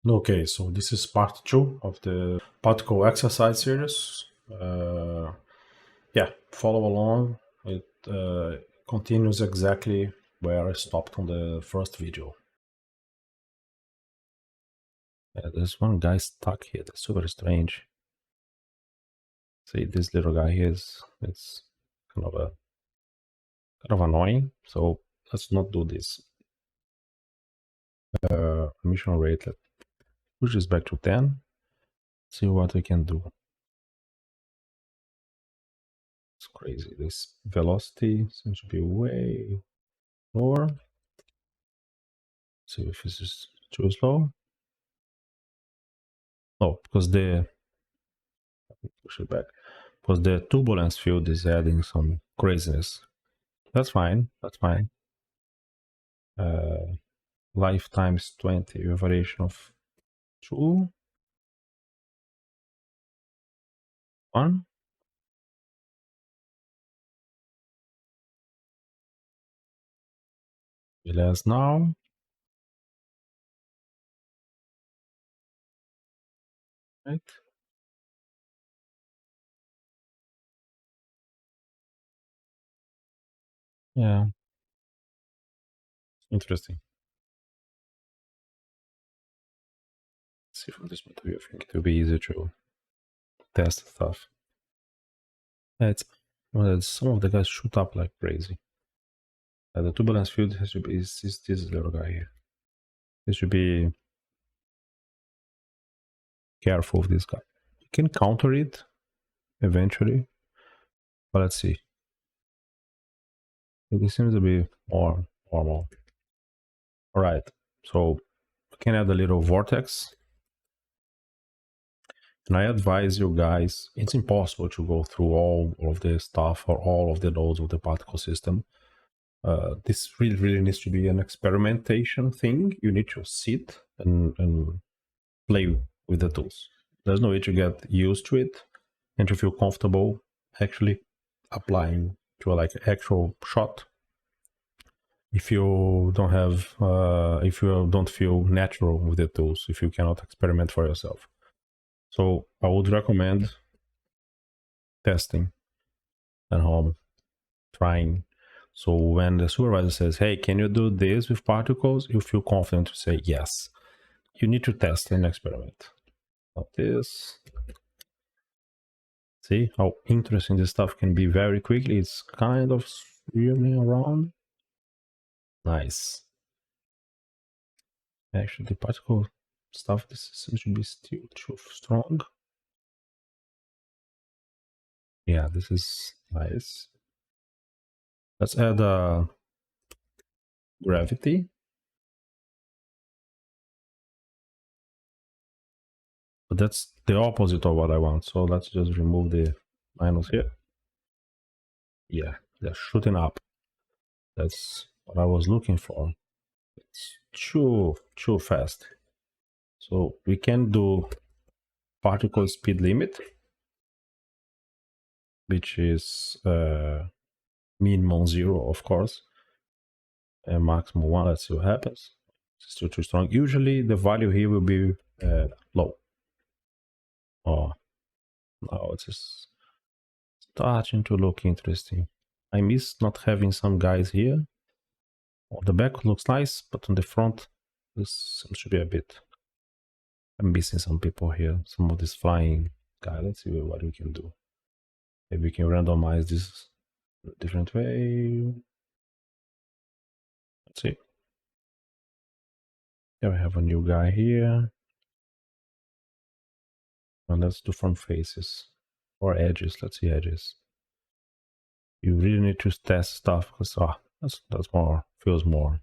Okay, so this is part 2 of the particle exercise series. Yeah, follow along. It continues exactly where I stopped on the first video. There's one guy stuck here. That's super strange. See, this little guy here it's kind of annoying. So let's not do this. Emission rate. Let's push this back to 10. See what we can do. It's crazy. This velocity seems to be way lower. See if this is too slow. Oh, because push it back. Because the turbulence field is adding some craziness. That's fine. That's fine. Lifetime is 20, variation of 2, 1. Less now. Right? Yeah. Interesting. Let's see from this point of view, I think it will be easier to test stuff. It's some of the guys shoot up like crazy. The turbulence field has to be is this little guy here. You should be careful of this guy. You can counter it eventually, but let's see. It seems to be more normal. All right, so we can add a little vortex. And I advise you guys, it's impossible to go through all of the stuff or all of the nodes of the particle system. This really needs to be an experimentation thing. You need to sit and play with the tools. There's no way to get used to it and to feel comfortable actually applying to like actual shot. If you don't have, if you don't feel natural with the tools, if you cannot experiment for yourself. So I would recommend testing at home, trying. So when the supervisor says, hey, can you do this with particles? You feel confident to say yes. You need to test and experiment. Not this. See how interesting this stuff can be very quickly. It's kind of swirling around. Nice. Actually, the particle stuff, this seems to be still too strong. Yeah, this is nice. Let's add gravity. But that's the opposite of what I want. So let's just remove the minus here. Yeah, they're shooting up. That's what I was looking for. It's too fast. So we can do particle speed limit, which is minimum 0, of course, and maximum 1. Let's see what happens. It's still too strong. Usually the value here will be low. Oh, now it's just starting to look interesting. I miss not having some guys here. Oh, the back looks nice, but on the front, this seems to be a bit. I'm missing some people here. Some of this flying guy. Let's see what we can do. Maybe we can randomize this a different way. Let's see. Yeah, we have a new guy here. And let's do front faces or edges. Let's see edges. You really need to test stuff because that's more feels more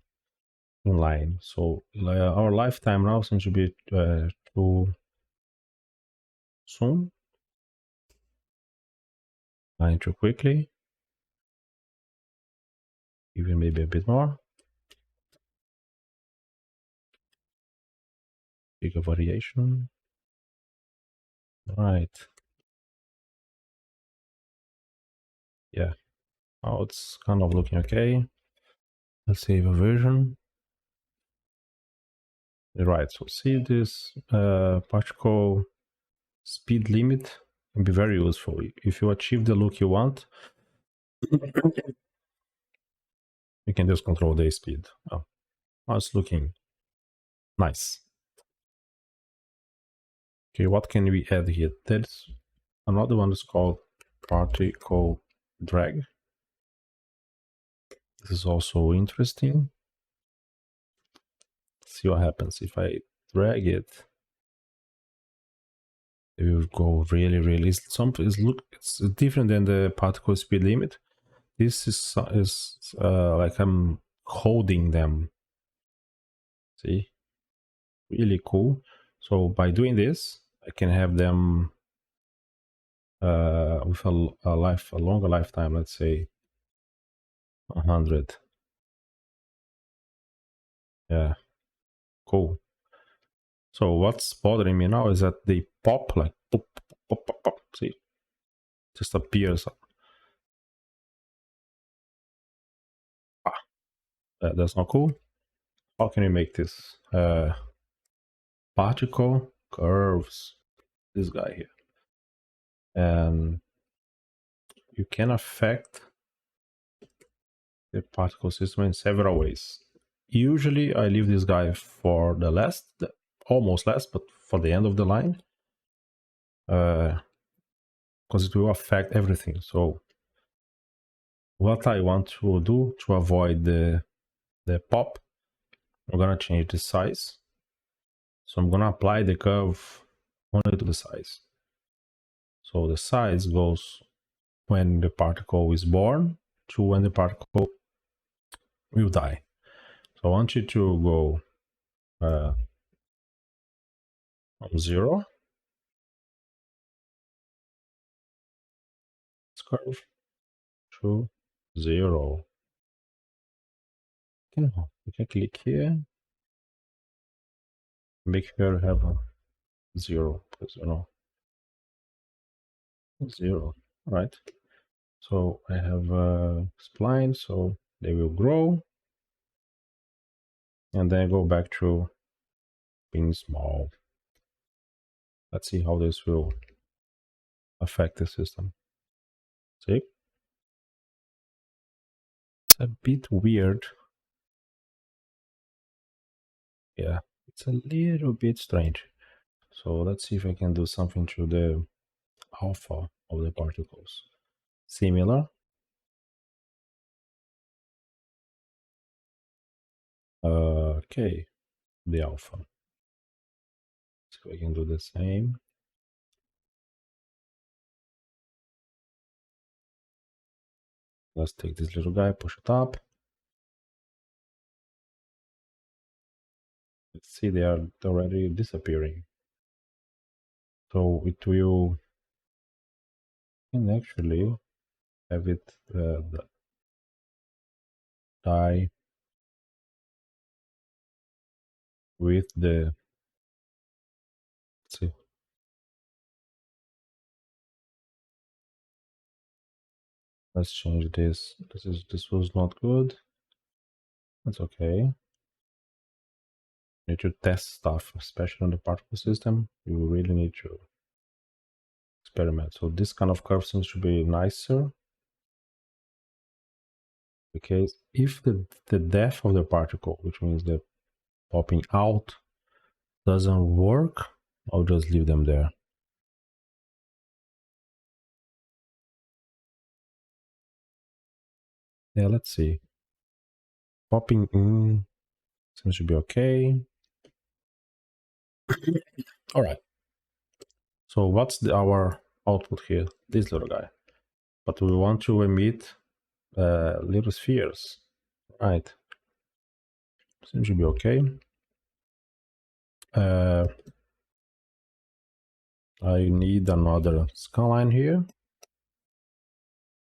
in line. So our lifetime now seems to be too soon. Line too quickly. Even maybe a bit more. Bigger variation. Right. Yeah. Now it's kind of looking okay. Let's save a version. Right, so see this particle speed limit can be very useful. If you achieve the look you want, you can just control the speed. Oh, now it's looking nice. Okay, what can we add here? There's another one that's called particle drag. This is also interesting. See what happens if I drag it. It will go really. It's different than the particle speed limit. This is like I'm holding them. See, really cool. So by doing this, I can have them with a longer lifetime. Let's say 100. Yeah, cool. So what's bothering me now is that they pop like pop, pop, pop, pop. See, just appears. That's not cool. How can we make this? Particle curves. This guy here, and you can affect the particle system in several ways. Usually, I leave this guy for the last, almost last, but for the end of the line, because it will affect everything. So what I want to do to avoid the pop, I'm gonna change the size. So I'm gonna apply the curve only to the size. So the size goes when the particle is born to when the particle will die. So I want you to go from 0, this curve, to 0. You can click here, make sure you have a 0, because 0, right? So I have a spline, so they will grow, and then go back to being small. Let's see how this will affect the system. See? It's a bit weird. Yeah, it's a little bit strange. So let's see if I can do something to the alpha of the particles. Similar. Okay, the alpha. So I can do the same. Let's take this little guy, push it up. Let's see, they are already disappearing. So it will can actually have it die with the, let's see. Let's change this. This was not good. That's okay. Need to test stuff, especially on the particle system. You really need to experiment. So this kind of curve seems to be nicer, because if the depth of the particle, which means the popping out, doesn't work, I'll just leave them there. Yeah, let's see. Popping in seems to be okay. All right. So what's our output here? This little guy. But we want to emit little spheres, right? Seems to be okay. I need another scanline here.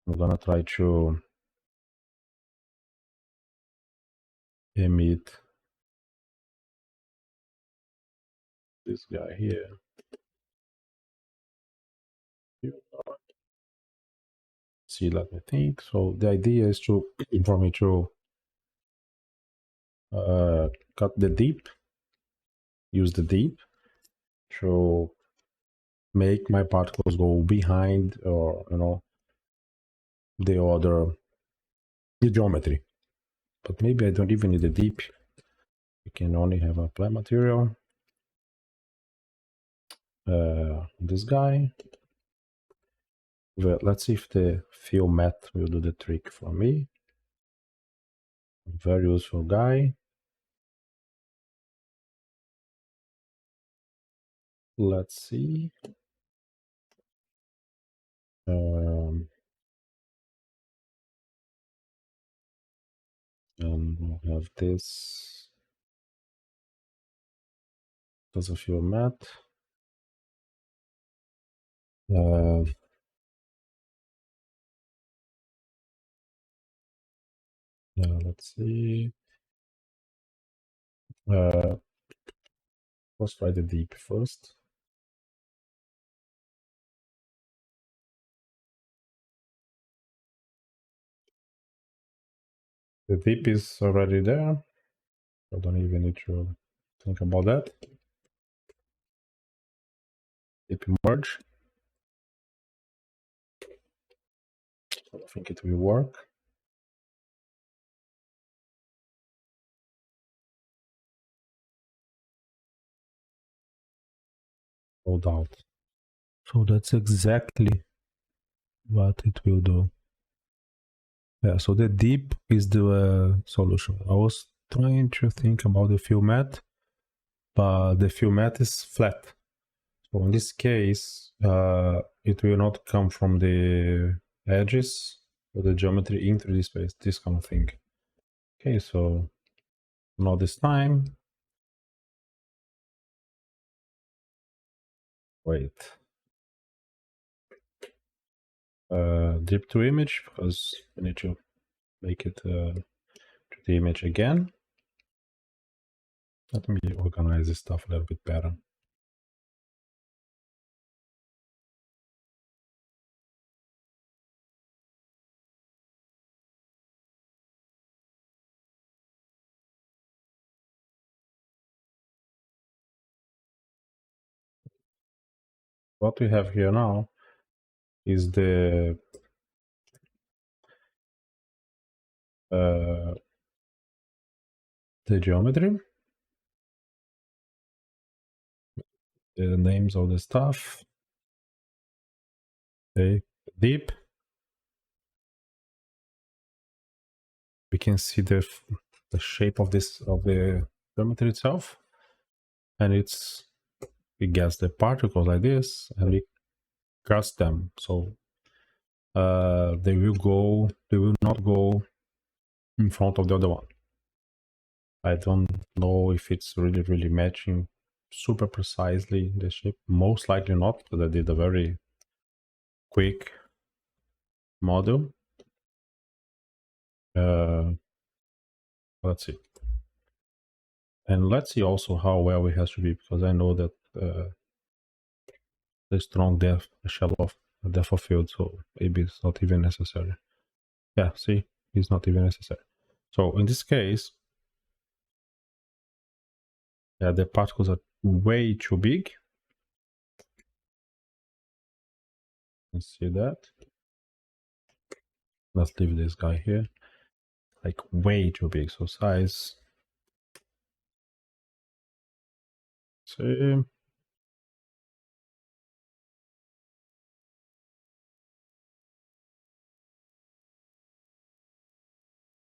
I'm gonna try to emit this guy here. See, let me think. So the idea is to for me to cut the dip use the deep to make my particles go behind, or the geometry. But maybe I don't even need the deep. We can only have a plant material. This guy. Well, let's see if the fill matte will do the trick for me. Very useful guy. Let's see. And we'll have this as a fill matte. Let's see. Let's try the deep first. The deep is already there. I don't even need to think about that. Deep merge. I don't think it will work. No doubt. So that's exactly what it will do. Yeah, so the deep is the solution. I was trying to think about the fill matte, but the fill matte is flat. So in this case, it will not come from the edges or the geometry into this space, this kind of thing. Okay, so not this time. Wait. Deep to image, because we need to make it to the image again. Let me organize this stuff a little bit better. What we have here now is the geometry, the names of the stuff. Okay, deep. We can see the shape of the geometry itself, and we guess the particles like this, and we cast them. So they will not go in front of the other one. I don't know if it's really matching super precisely the shape. Most likely not, because I did a very quick model. Let's see. And let's see also how well it has to be, because I know that the strong depth of field, so maybe it's not even necessary. Yeah, see, it's not even necessary. So in this case, yeah, the particles are way too big. Let's see that. Let's leave this guy here. Like way too big. So size. See.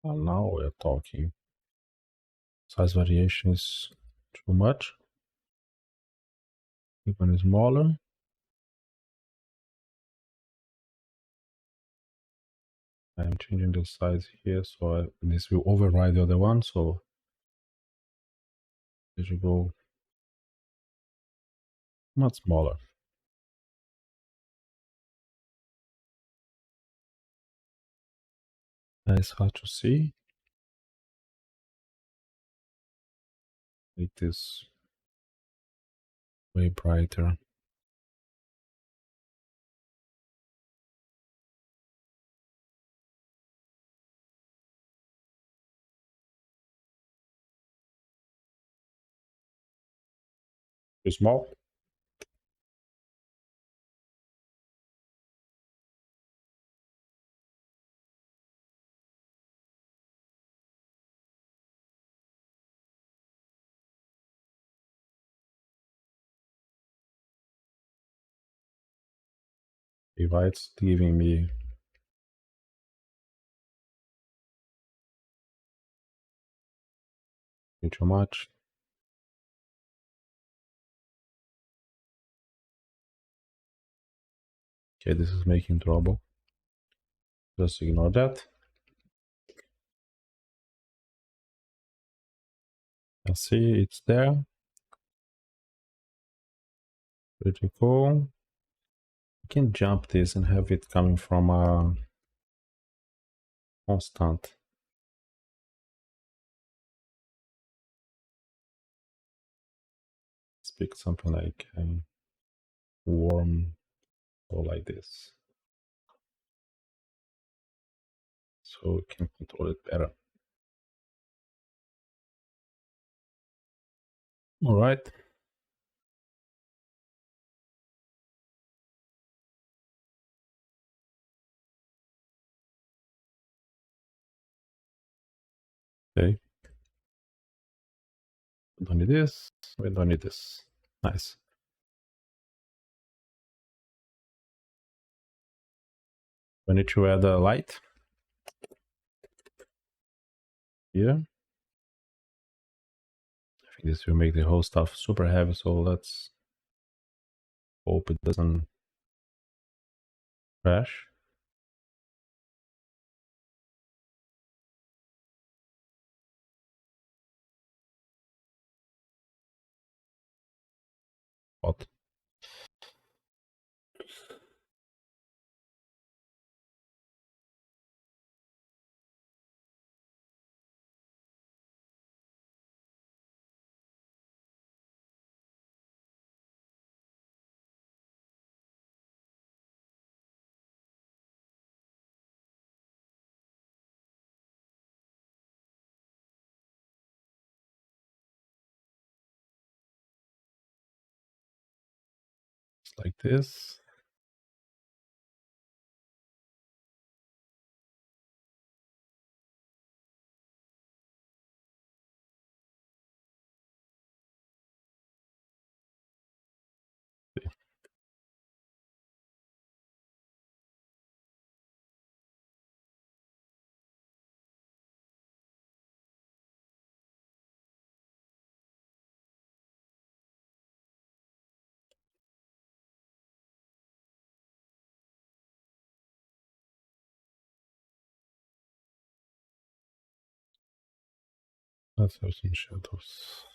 And now we're talking. Size variation is too much. Even smaller. I'm changing the size here, so this will override the other one. So it should go much smaller. And it's hard to see. Make this way brighter. Too small? If it's giving me too much. Okay, this is making trouble. Just ignore that. I see it's there. Pretty cool. I can jump this and have it coming from a constant. Let's pick something like warm or like this. So we can control it better. All right. Okay. We don't need this. We don't need this. Nice. We need to add a light here. I think this will make the whole stuff super heavy. So let's hope it doesn't crash. What? Just like this. Let's have some shadows.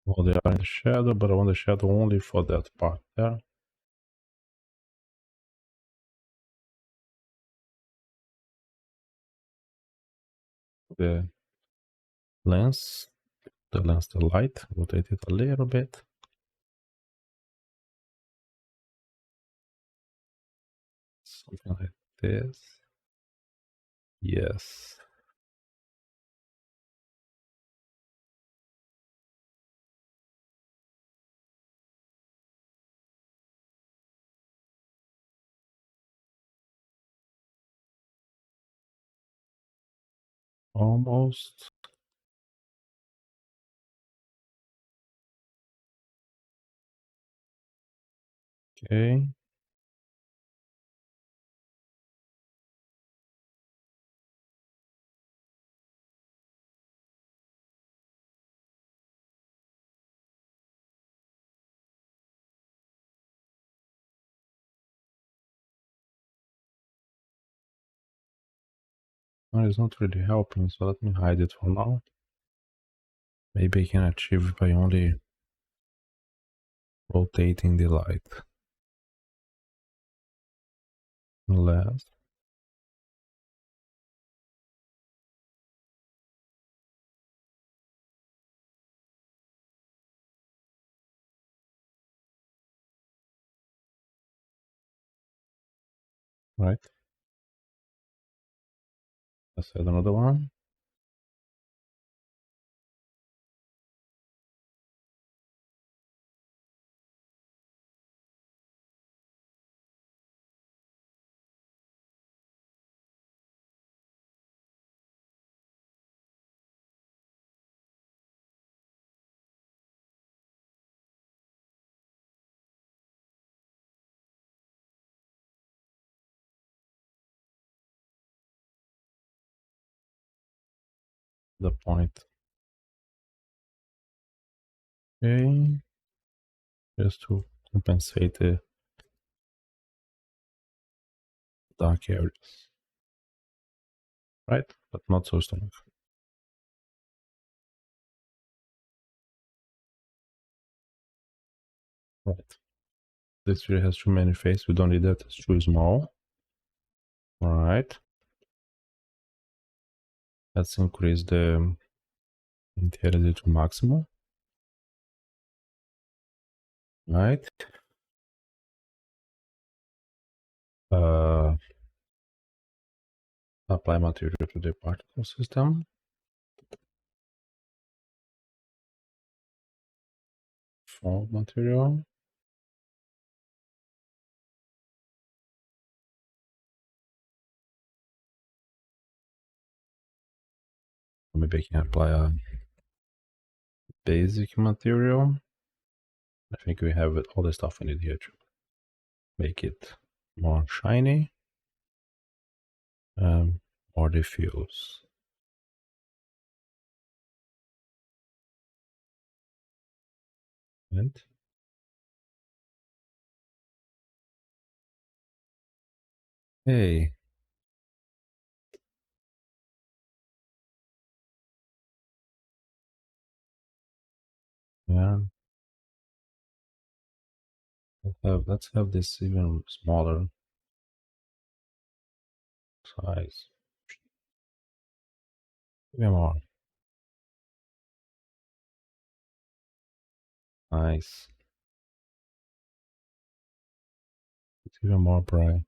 Well, they are in the shadow, but I want the shadow only for that part there. The lens, the light, rotate it a little bit. Something like this. Yes. Almost. Okay. No, it's not really helping, so let me hide it for now. Maybe I can achieve by only rotating the light. Less. Right. Let's add another one. The point. Okay. Just to compensate the dark areas. Right? But not so strong. Right. This really has too many faces. We don't need that. It's too small. All right. Let's increase the intensity to maximum. Right. Apply material to the particle system. Form material. Maybe I can apply a basic material. I think we have all the stuff we need here to make it more shiny, more diffuse. And hey, yeah, let's have this even smaller size. Even more. Nice. It's even more bright,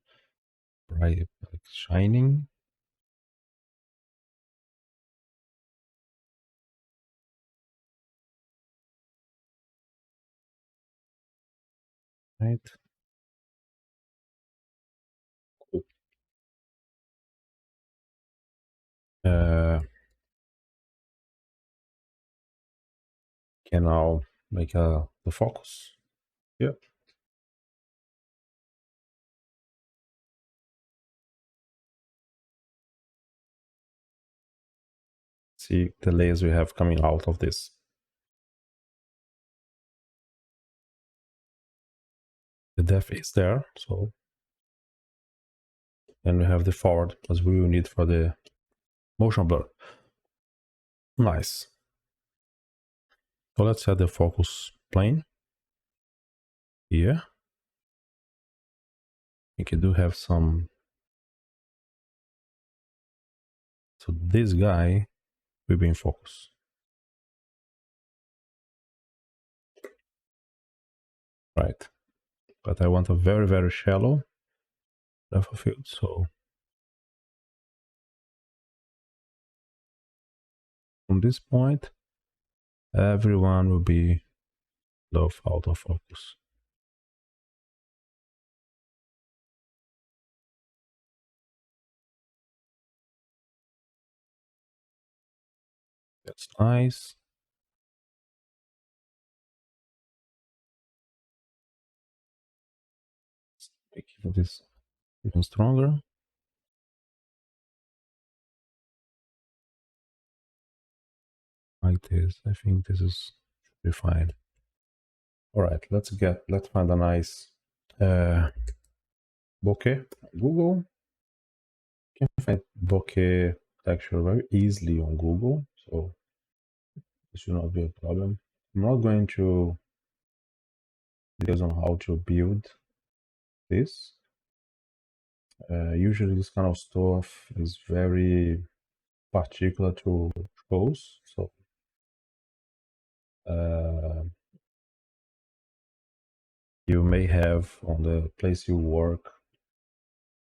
like shining. Right. Cool. Can now make the focus. Yeah. See the layers we have coming out of this. The depth is there, so and we have the forward as we will need for the motion blur. Nice. So let's set the focus plane here. We can do have some. So this guy will be in focus. Right. But I want a very, very shallow depth of field. So from this point, everyone will be out of focus. That's nice. Make this even stronger. Like this. I think this is should be fine. All right, let's find a nice bokeh on Google. You can find bokeh texture very easily on Google, so this should not be a problem. I'm not going to details on how to build this. Usually this kind of stuff is very particular to shows, so you may have on the place you work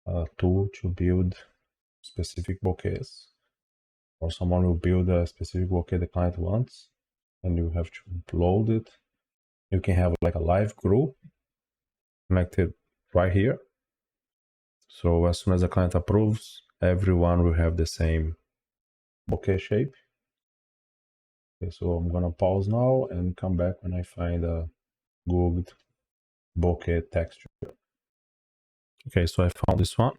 a tool to build specific bouquets, or someone will build a specific bouquet the client wants, and you have to upload it. You can have like a live group connected right here. So as soon as the client approves, everyone will have the same bouquet shape. Okay, so I'm gonna pause now and come back when I find a good bouquet texture. Okay, so I found this one.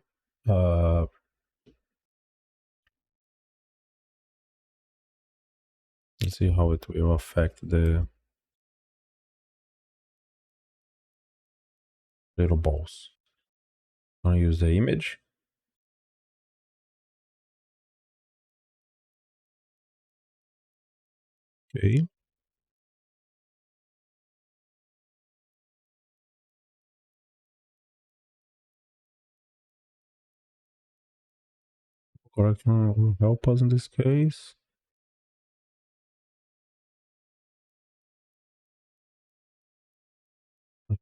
Let's see how it will affect the little balls. I'm gonna use the image. Okay. Correction will help us in this case.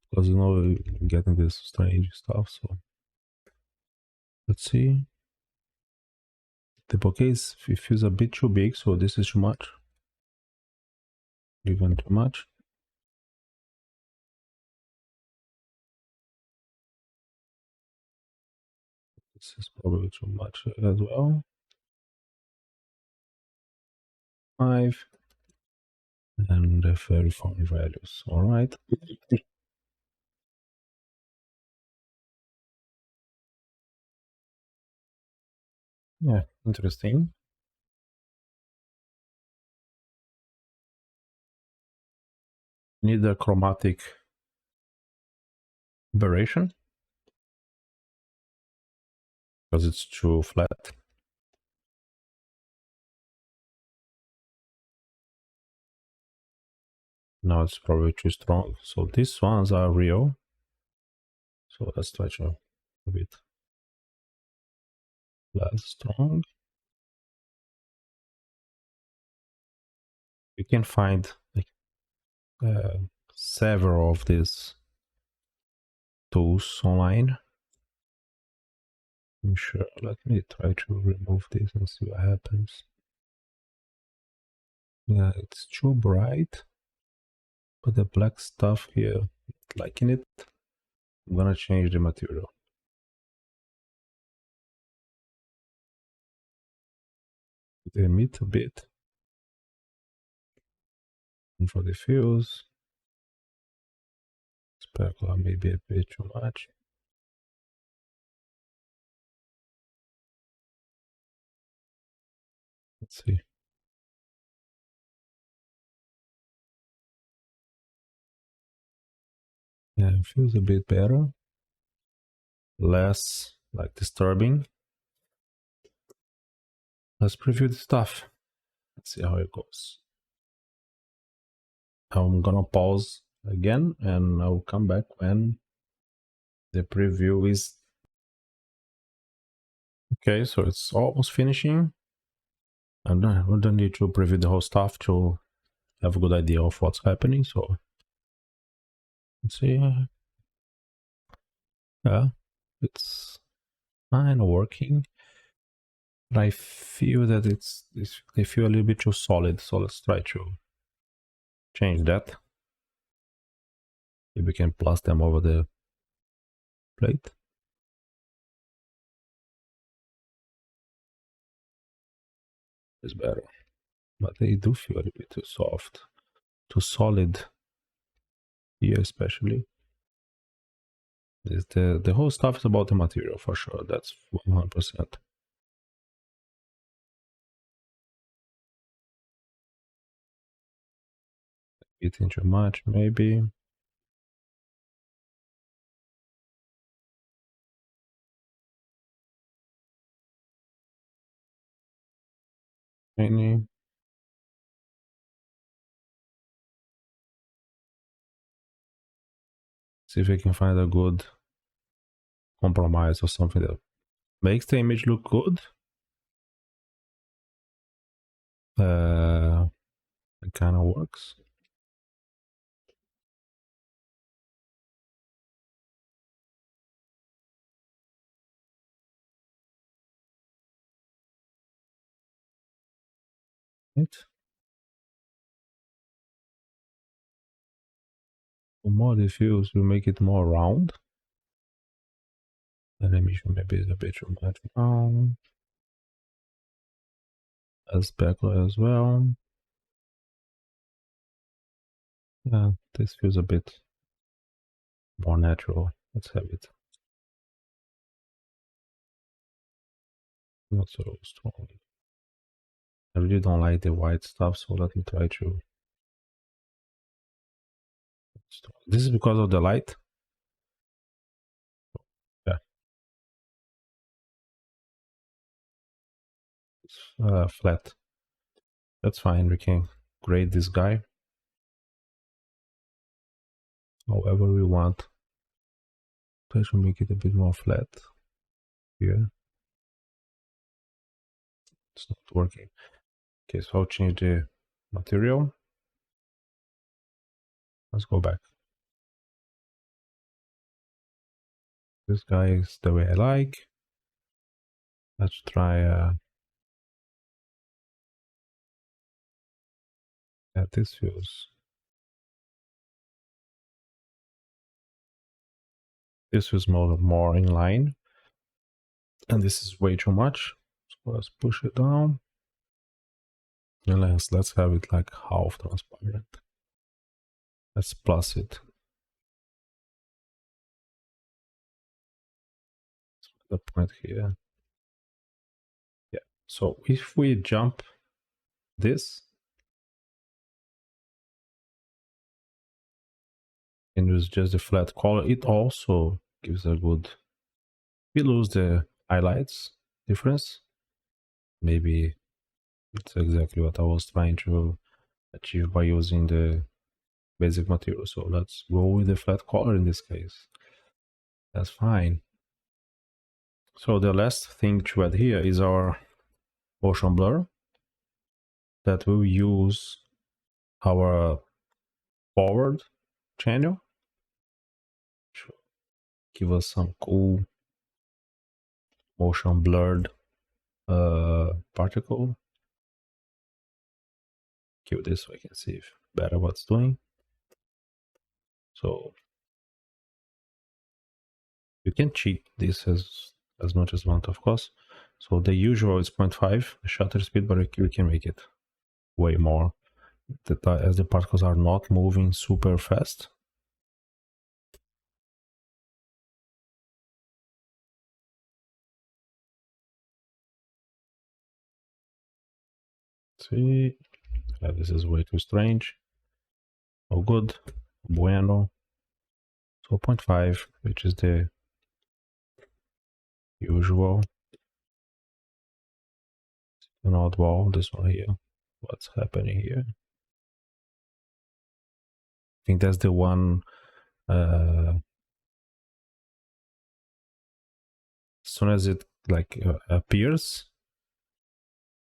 Because you know, getting this strange stuff, so let's see. The bouquet it feels a bit too big, so this is too much. Even too much. This is probably too much as well. 5 and the very fine values. All right. Yeah, interesting. Need a chromatic aberration because it's too flat. Now it's probably too strong. So these ones are real. So let's try to a bit less strong. You can find like several of these tools online. I'm sure. Let me try to remove this and see what happens. Yeah, it's too bright, but the black stuff here, liking it. I'm gonna change the material. Emit a bit. And for the diffuse, specular maybe a bit too much. Let's see. Yeah, it feels a bit better. Less like disturbing. Let's preview the stuff. Let's see how it goes. I'm gonna pause again and I'll come back when the preview is okay. So it's almost finishing. I don't need to preview the whole stuff to have a good idea of what's happening. So let's see. Yeah, it's kind of working. But I feel that they feel a little bit too solid. So let's try to change that. Maybe we can plus them over the plate. It's better. But they do feel a little bit too soft, too solid here especially. The whole stuff is about the material for sure. That's 100%. Eating too much, maybe. Any. See if we can find a good compromise or something that makes the image look good. It kind of works. Right? The more diffuse, we make it more round. And emission maybe is a bit too much round. As backlight as well. Yeah, this feels a bit more natural. Let's have it. Not so strong. I really don't like the white stuff, so let me try to. This is because of the light. Yeah. It's flat. That's fine. We can grade this guy however we want. Try to make it a bit more flat here. It's not working. Okay, so I'll change the material. Let's go back. This guy is the way I like. Let's try this feels. This was more in line. And this is way too much. So let's push it down. And let's have it like half transparent. Let's plus it. The point here. Yeah. So if we jump this and use just the flat color, it also gives a good. We lose the highlights difference. Maybe it's exactly what I was trying to achieve by using the basic material. So let's go with the flat color in this case. That's fine. So the last thing to add here is our motion blur that will use our forward channel to give us some cool motion blurred particle. Kill this so I can see if better what's doing. So you can cheat this as much as you want, of course. So the usual is 0.5 shutter speed, but we can make it way more as the particles are not moving super fast. See, this is way too strange. Oh, good. Bueno. So 0.5, which is the usual. An oddball, this one here. What's happening here? I think that's the one. As soon as it like appears,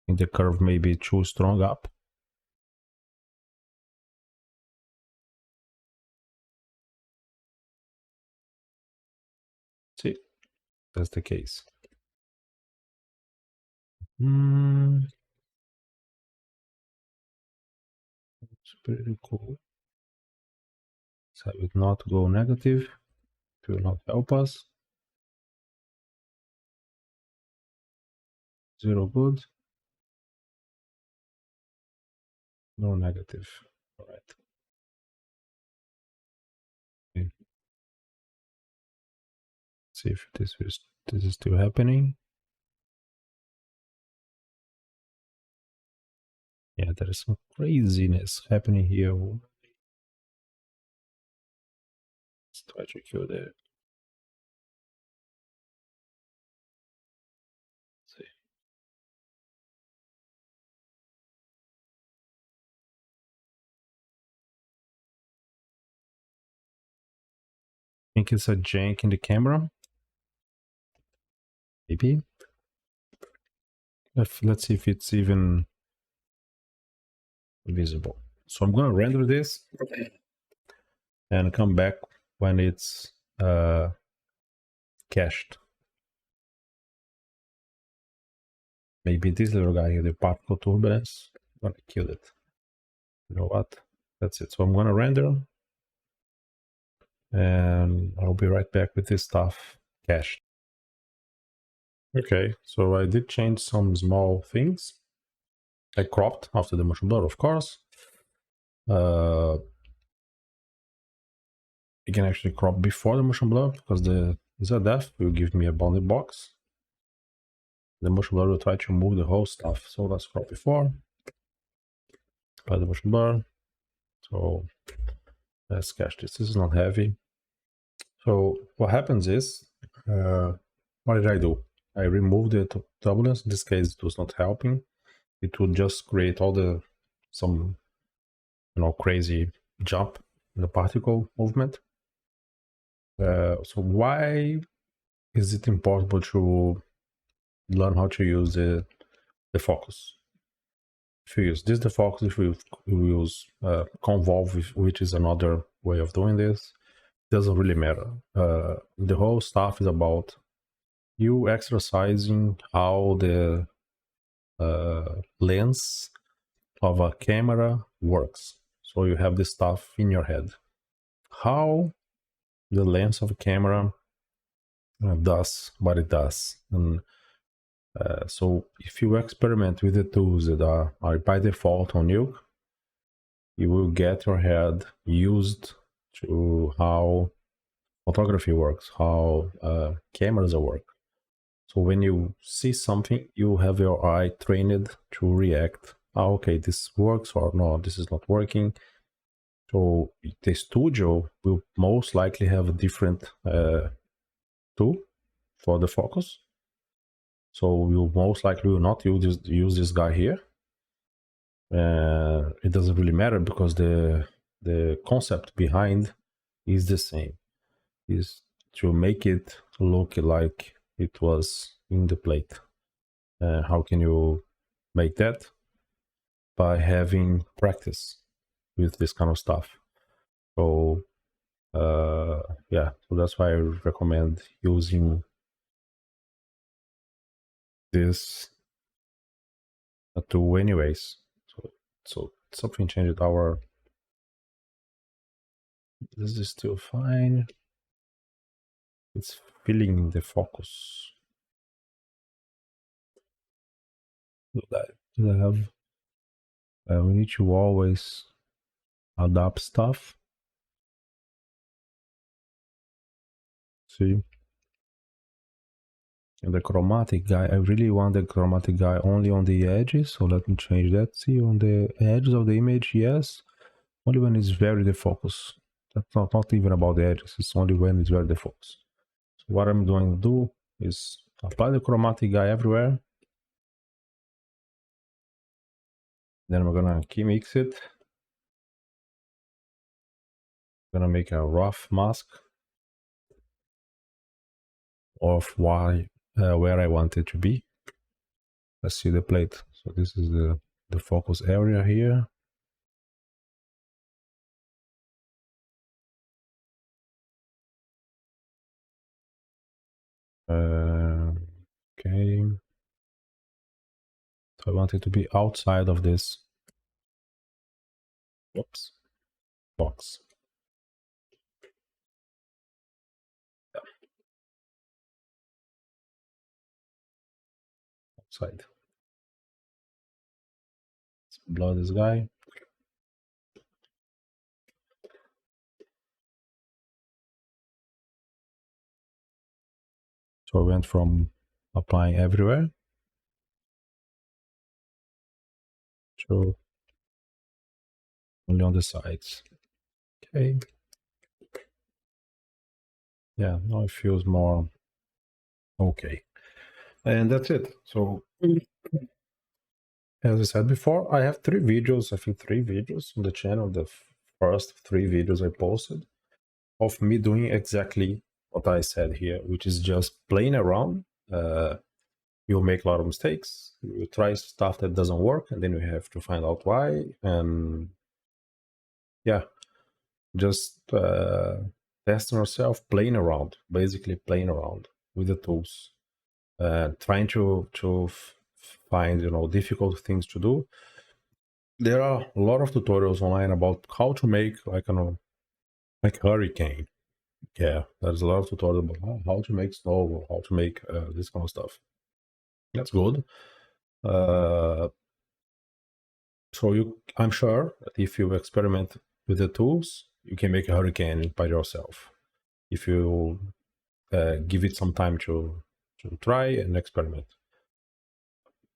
in the curve may be too strong up. See, that's the case. It's pretty cool. So it would not go negative. It will not help us. 0 good. No negative. All right. Okay. See if this is still happening. Yeah, there is some craziness happening here. Let's try to kill the. See. I think it's a jank in the camera. Maybe. Let's see if it's even visible. So I'm gonna render this and come back when it's cached. Maybe this little guy here, the particle turbulence. But I killed it. You know what? That's it. So I'm gonna render, and I'll be right back with this stuff cached. Okay, so I did change some small things. I cropped after the motion blur, of course. You can actually crop before the motion blur because the ZF will give me a bounded box. The motion blur will try to move the whole stuff. So let's crop before. Apply the motion blur. So let's cache this. This is not heavy. So what happens is, what did I do? I removed the turbulence. In this case, it was not helping. It would just create some crazy jump in the particle movement. So why is it important to learn how to use the focus? If you use this the focus, if we use convolve, which is another way of doing this, doesn't really matter. The whole stuff is about you exercising how the lens of a camera works. So you have this stuff in your head. How the lens of a camera does what it does. And so if you experiment with the tools that are by default on Nuke, you will get your head used to how photography works, how cameras work. So when you see something, you have your eye trained to react. Oh, okay, this works, or no, this is not working. So the studio will most likely have a different tool for the focus. So you most likely will not use this guy here. It doesn't really matter because the concept behind is the same. Is to make it look like it was in the plate. How can you make that? By having practice with this kind of stuff. So yeah, so that's why I recommend using this tool anyways. So something changed our, this is still fine. It's filling the focus. Do I have, we need to always adapt stuff. See, and the chromatic guy, I really want the chromatic guy only on the edges, so let me change that. See, on the edges of the image, yes, only when it's very defocus. That's not even about the edges, it's only when it's very defocus. So what I'm going to do is apply the chromatic guy everywhere. Then we're gonna key mix it. Gonna make a rough mask of where I want it to be. Let's see the plate. So this is the focus area here. Okay. So I want it to be outside of this. Whoops. Box. Yeah. Outside. Let's blur this guy. So I went from applying everywhere to only on the sides. Okay. Yeah, now it feels more okay. And that's it. So as I said before, I have 3 videos, I think 3 videos on the channel. The first 3 videos I posted of me doing exactly what I said here, which is just playing around. You'll make a lot of mistakes. You try stuff that doesn't work, and then you have to find out why. And yeah, just testing yourself, playing around, basically playing around with the tools, trying to find difficult things to do. there are a lot of tutorials online about how to make like hurricane. Yeah, there's a lot of tutorials about how to make snow or how to make this kind of stuff. That's good. So I'm sure that if you experiment with the tools, you can make a hurricane by yourself. If you give it some time to try and experiment.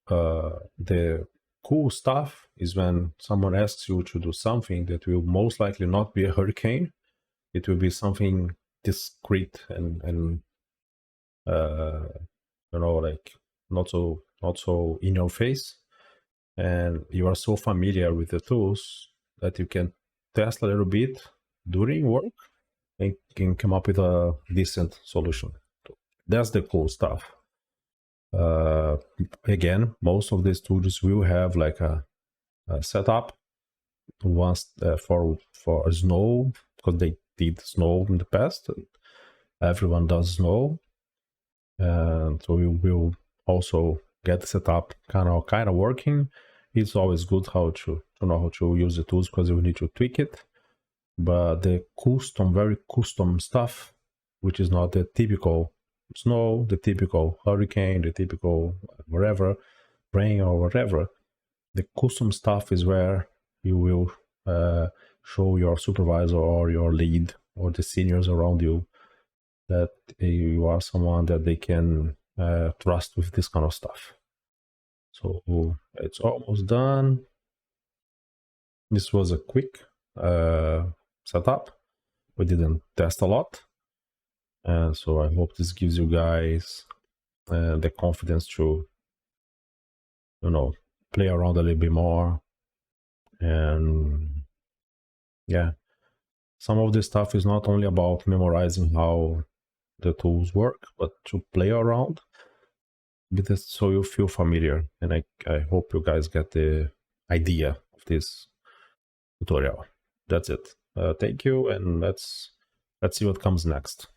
The cool stuff is when someone asks you to do something that will most likely not be a hurricane. It will be something discreet and like not so in your face, and you are so familiar with the tools that you can test a little bit during work and can come up with a decent solution. That's the cool stuff. Again, most of these tools will have like a setup once for snow, because they did snow in the past. Everyone does snow, and so we will also get the setup kind of working. It's always good how to know how to use the tools, because you need to tweak it. But the very custom stuff, which is not the typical snow, the typical hurricane, the typical whatever, rain or whatever, the custom stuff is where you will show your supervisor or your lead or the seniors around you that you are someone that they can trust with this kind of stuff. So it's almost done. This was a quick setup. We didn't test a lot, and so I hope this gives you guys the confidence to play around a little bit more. And yeah, some of this stuff is not only about memorizing how the tools work, but to play around with it so you feel familiar. And I hope you guys get the idea of this tutorial. That's it. Thank you, and let's see what comes next.